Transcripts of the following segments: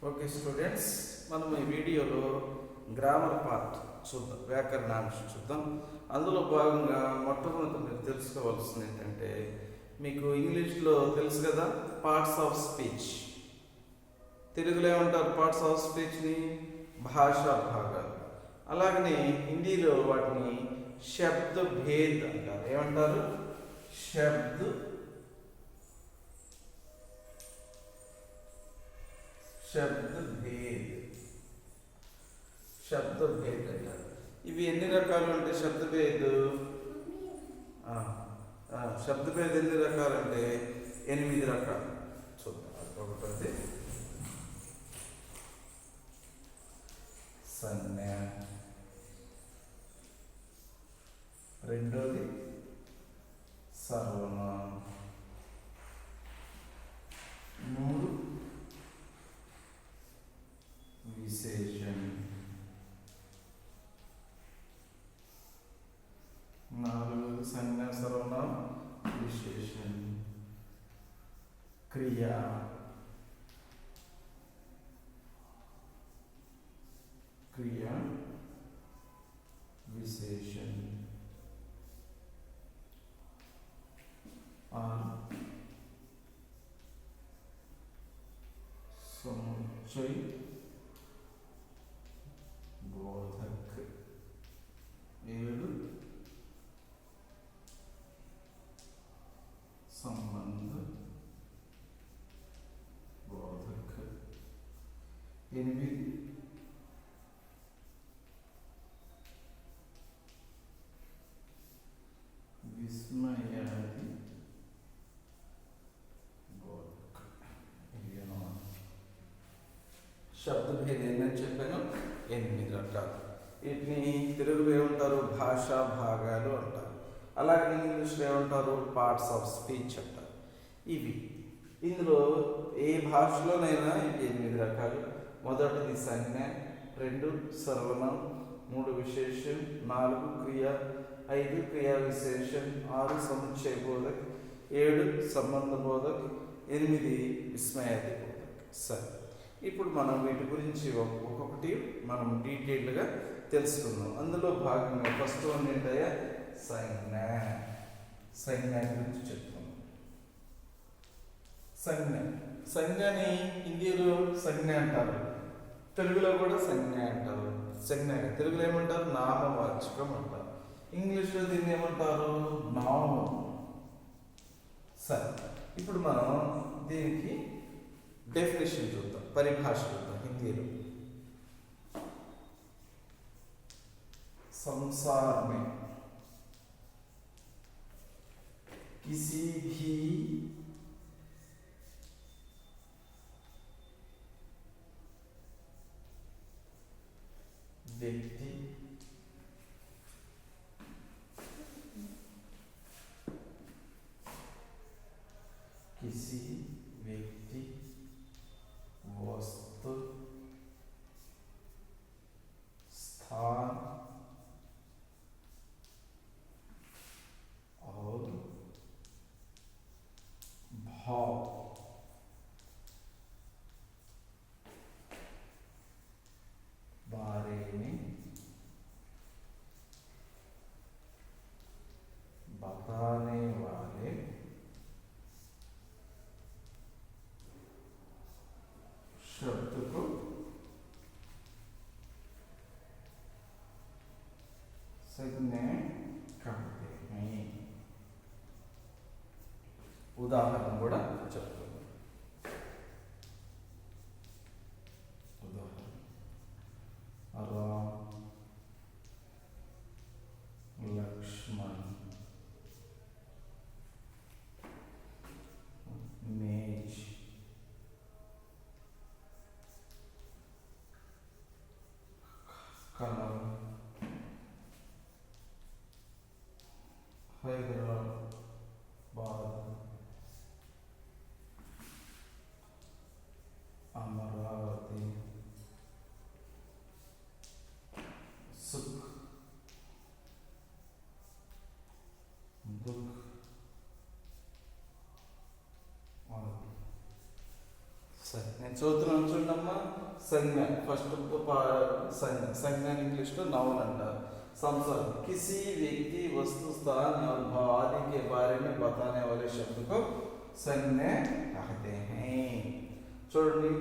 Okay students, మనం ఈ వీడియోలో గ్రామర్ పార్ట్ చూద్దాం, వ్యాకరణాంశ చూద్దాం. అందులో భాగంగా మొట్టమొదటి మీరు తెలుసుకోవాల్సింది ఏంటంటే, మీకు ఇంగ్లీష్లో తెలుసు కదా పార్ట్స్ ఆఫ్ స్పీచ్. తెలుగులో ఏమంటారు పార్ట్స్ ఆఫ్ స్పీచ్ని? భాషా భాగాలు. అలాగనే హిందీలో వాటిని శబ్ద భేద్ అంటారు. ఏమంటారు? శబ్ద భేద్ అంటారు. ఇవి ఎన్ని రకాలు అంటే శబ్దభేద్ ఎన్ని రకాలు అంటే 8 రకాలు. చూద్దాం. ఒకటి సంజ్ఞ, రెండోది సర్వనామం, 3 విశేషం, 4 సంజ్ఞ సర్వనామం విశేషం, క్రియా, విశేషం, 6 समुच्चय बोधक, 7 संबंध बोधक, 8 विस्मयादि बोधक. శబ్దభేదం ఏంటని చెప్పాను, 8 రకాలు. వీటిని తెలుగులో ఏమంటారు? భాషా భాగాలు అంటారు. అలాగే ఇంగ్లీష్లో ఏమంటారు? పార్ట్స్ ఆఫ్ స్పీచ్ అంటారు. ఇవి ఇందులో ఏ భాషలోనైనా 8 రకాలు. మొదటిది సంజ్ఞ, 2 సర్వనామం, 3 విశేషం, 4 క్రియ, 5 క్రియా విశేషం, 6 సముచ్చయ బోధక్, 7 సంబంధ బోధక్, 8 విస్మయాది బోధక్. సరే, ఇప్పుడు మనం వీటి గురించి ఒక్కొక్కటి మనం డీటెయిల్డ్గా తెలుసుకుందాం. అందులో భాగంగా ఫస్ట్ వన్ ఏంటయ్యా? సంజ్ఞ గురించి చెప్తున్నాం. సంజ్ఞని హిందీలో సంజ్ఞ అంటారు, తెలుగులో కూడా సంజ్ఞ అంటారు. తెలుగులో ఏమంటారు? నామవాచకం అంటారు. ఇంగ్లీష్లో దీన్ని ఏమంటారు? నౌన్. సరే, ఇప్పుడు మనం దీనికి डेफिनेशन చూద్దాం, పరిభాష చూద్దాం. హిందీలో संसार में किसी भी व्यक्ति किसी व्यक्ति वस्तु स्थान और भाव बारे में बताने वाले शब्द को संज्ञा कहते हैं. उदाहरण కూడా చెప్తాను. ఉదాహరణ రామ్, లక్ష్మణ్, మేజ్, कमल, हैदराबाद, సరే నేను చదువుతున్నాను చూడమ్మా. సంజ్ఞ ఫస్ట్ संज्ञा संज्ञा इंग्लिश में नाउन अंटार. संसर्ग किसी व्यक्ति वस्तु स्थान और भाव आदि के बारे में बताने वाले शब्द को संज्ञा कहते हैं. చూడండి,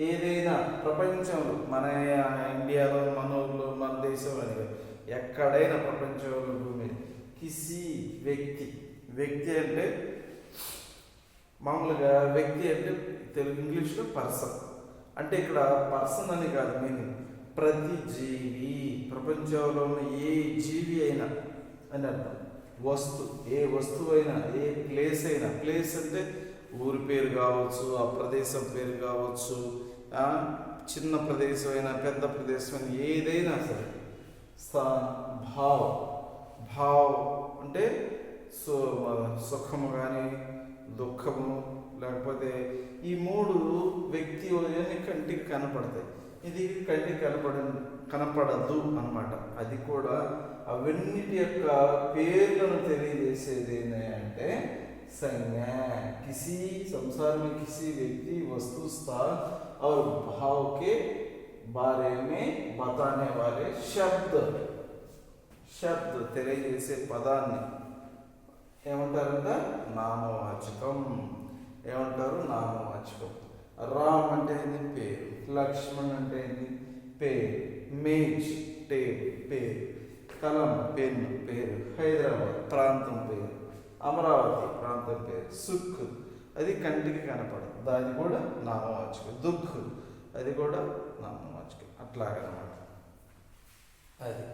ఏదైనా ప్రపంచంలో మన ఇండియాలో మన ఊళ్ళో మన దేశంలో అని ఎక్కడైనా ప్రపంచంలో భూమి కిసి వ్యక్తి, వ్యక్తి అంటే మామూలుగా వ్యక్తి అంటే తెలుగు ఇంగ్లీష్లో పర్సన్ అంటే ఇక్కడ పర్సన్ అని కాదు మీనింగ్, ప్రతి జీవి ప్రపంచంలో ఉన్న ఏ జీవి అయినా అని అర్థం. ఏ వస్తువు అయినా, ఏ ప్లేస్ అయినా, ప్లేస్ అంటే ఊరి పేరు కావచ్చు, ఆ ప్రదేశం పేరు కావచ్చు, చిన్న ప్రదేశం అయినా పెద్ద ప్రదేశం అయినా ఏదైనా సరే. భావ్ అంటే సుఖము కానీ దుఃఖము లేకపోతే ఈ మూడు వ్యక్తి కంటికి కనపడతాయి. ఇది కంటికి కనపడదు అన్నమాట. అది కూడా అవన్నిటి యొక్క పేర్లను తెలియజేసేది ఏంటంటే संज्ञा. किसी संसार में किसी व्यक्ति वस्तु स्थान और भाव के बारे में बताने वाले शब्द తెలియజేసే పదాన్ని ఏమంటారంట? నామవాచకం. ఏమంటారు? నామవాచకం. రామ్ అంటే ఏంది? పేరు. లక్ష్మణ్ అంటే ఏంది? పేరు. మేజ్ టేబుల్ పేరు. కలం పెన్ను పేరు. హైదరాబాద్ ప్రాంతం పేరు. అమరావతి ప్రాంతం పేరు. సుఖ్ అది కంటికి కనపడదు, దాని కూడా నామవాచకం. దుఃఖ్ అది కూడా నామవాచకం. అట్లాగనమాట. అది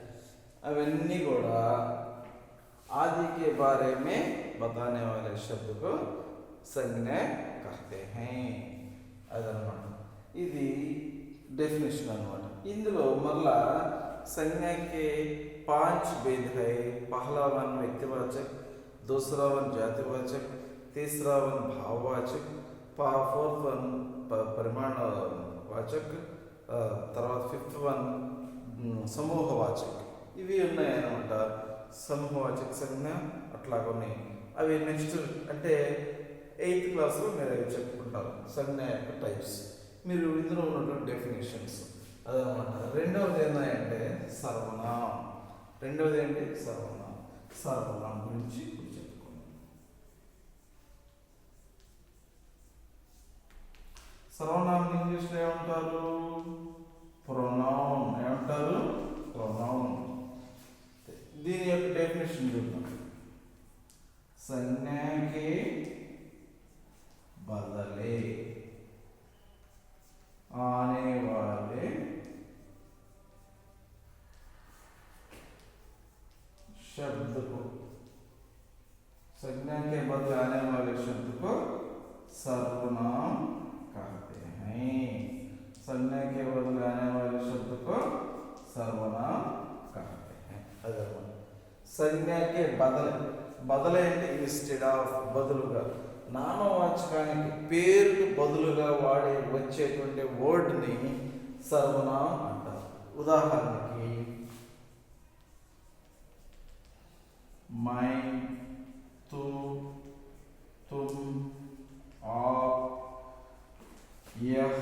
అవన్నీ కూడా आदि के बारे में बताने वाले शब्द को संज्ञा कहते हैं. అదనమాట. ఇది డెఫినేషన్ అనమాట. ఇందులో మళ్ళా संज्ञा के 5 भेद है. पहला वन व्यक्तिवाचक, दूसरा वन जातिवाचक, तीसरा वन भाववाचक, फोर्थ वन परिमाणवाचक, తర్వాత ఫిఫ్త్ వన్ సమూహవాచక్. ఇవి ఉన్నాయన్నమాట. సమూహవాచక సంజ్ఞ అట్లా కొన్ని అవి నెక్స్ట్ అంటే 8th క్లాస్లో మీరు అవి చెప్పుకుంటారు. సంజ్ఞ యొక్క టైప్స్ మీరు ఇందులో ఉన్నటువంటి డెఫినేషన్స్ అదనమాట. రెండవది ఏంటంటే సర్వనామం. రెండవది ఏంటి? సర్వనామం. సర్వనామం గురించి చెప్పుకున్నాం. సర్వనామం ఇంగ్లీష్లో ఏమంటారు? ప్రొనౌన్. ఏమంటారు? ప్రొనౌన్. దీని యొక్క డెఫినేషన్ చూద్దాం. संज्ञा के बदले आने वाले शब्द को, संज्ञा के बदले आने वाले शब्द को सर्वनाम कहते हैं. संज्ञा के बदले आने वाले शब्द को सर्वनाम कहते हैं. अदर संज्ञा के బదలే అంటే ఇన్స్టెడ్ ఆఫ్, బదులుగా. నామవాచకానికి పేరుకు బదులుగా వచ్చేటువంటి వర్డ్ని సర్వనామం అంటారు. ఉదాహరణకి మై, తు, తుమ్, आप, यह,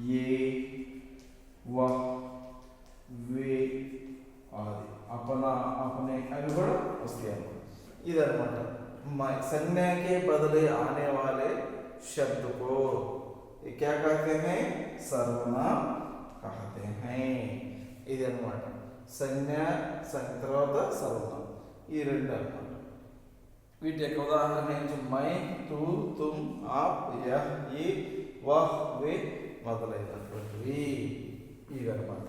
ये, वह, वे आदि. अपना, अपने अभी కూడా వస్తాయి. ఇదన్నమాట. संज्ञा के बदले आने वाले शब्द को क्या कहते हैं? सर्वनाम कहते हैं. ఇదన్నమాట. సంజ్ఞ తర్వాత సర్వనామం ఈ రెండు అన్నమాట. వీటి యొక్క ఉదాహరణ ఏంటి? My, to, Tum, AAP, yeah, ఏ, వహ్, వే మొదలైనటువంటివి ఇవన్నమాట.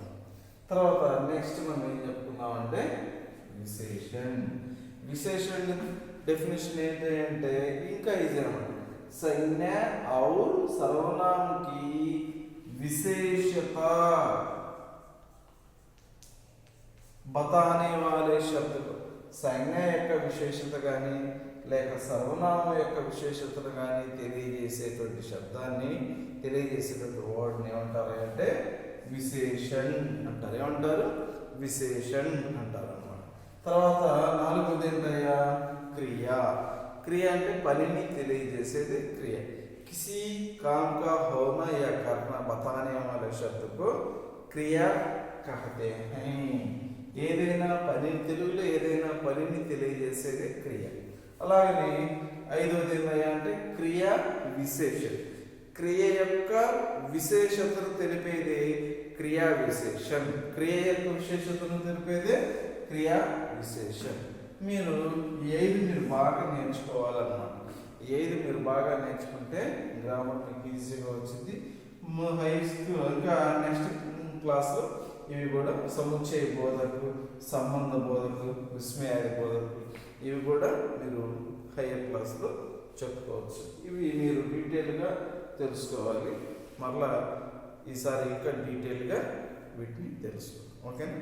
తర్వాత నెక్స్ట్ మనం ఏం చెప్పుకున్నామంటే విశేషణ్. విశేషణ్ డెఫినేషన్ ఏంటి అంటే ఇంకా ఈజీ అనమాట. संज्ञा और सर्वनाम की विशेषता बताने वाले शब्द को, संज्ञा యొక్క విశేషత కానీ లేక సర్వనామం యొక్క విశేషతను కానీ తెలియజేసేటువంటి శబ్దాన్ని తెలియజేసేటువంటి వర్డ్ని ఏమంటారు అంటే విశేషణ్ అంటారు. ఏమంటారు? విశేషణ్ అంటారు అన్నమాట. తర్వాత నాలుగోది ఏంటయ్యా? క్రియ. క్రియ అంటే పనిని తెలియజేసేది క్రియ. किसी काम का होना या करना बताने वाले शब्द को क्रिया कहते हैं. ఏదైనా పని తెలుగులో ఏదైనా పనిని తెలియజేసేదే క్రియ. అలాగనే ఐదవది ఏంటయ్యా అంటే క్రియా విశేషం. క్రియ యొక్క విశేషతను తెలిపేదే క్రియా విశేషం. క్రియ యొక్క విశేషతను తెలిపేదే క్రియా విశేషం. మీరు మీరు బాగా నేర్చుకోవాలన్నమాట. మీరు బాగా నేర్చుకుంటే గ్రామర్ మీకు ఈజీగా వచ్చింది. ఇంకా నెక్స్ట్ క్లాస్లో ఇవి కూడా సముచ్చయ బోధకు, సంబంధ బోధకు, విస్మయాది బోధకు ఇవి కూడా మీరు హైయర్ క్లాస్లో చెప్పుకోవచ్చు. ఇవి మీరు డీటెయిల్గా తెలుసుకోవాలి. మరలా ఈసారి ఇంకా డీటెయిల్గా వీటిని తెలుసుకో. ఓకేనా?